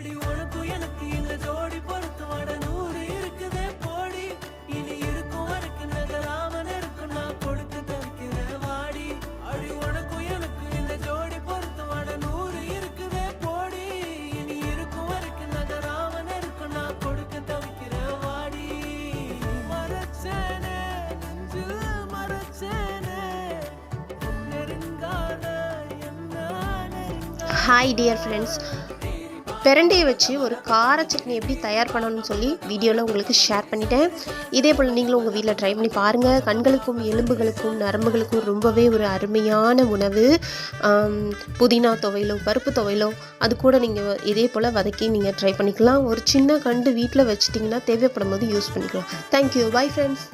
அடி உனக்கும் எனக்கு இந்த ஜோடி பொறுத்து வட 100 இருக்குதே போடி இனி இருக்கும் வரைக்கும் நகராம இருக்கும் நான் கொடுத்து தவிக்கிற வாடி அடி உனக்கும் எனக்கு இந்த ஜோடி பொறுத்து வட 100 இருக்குதே போடி இனி இருக்கும் வரைக்கும் நகராம இருக்கும் நான் கொடுக்க தவிக்கிற வாடி மரச்சேனே நெஞ்சில் மரச்சேனே நெருங்காத என்ன நெருங்காத. ஹாய் டியர் ஃப்ரெண்ட்ஸ், பிரண்டையை வச்சு ஒரு கார சட்னி எப்படி தயார் பண்ணணும்னு சொல்லி வீடியோவில் உங்களுக்கு ஷேர் பண்ணிட்டேன். இதே போல் நீங்களும் உங்கள் வீட்டில் ட்ரை பண்ணி பாருங்கள். கண்களுக்கும் எலும்புகளுக்கும் நரம்புகளுக்கும் ரொம்பவே ஒரு அருமையான உணவு. புதினா துவையிலோ பருப்பு துவையிலோ அது கூட நீங்கள் இதே போல் வதக்கி நீங்கள் ட்ரை பண்ணிக்கலாம். ஒரு சின்ன கண்டு வீட்டில் வச்சிட்டிங்கன்னா தேவைப்படும் போது யூஸ் பண்ணிக்கலாம். தேங்க்யூ. Bye friends.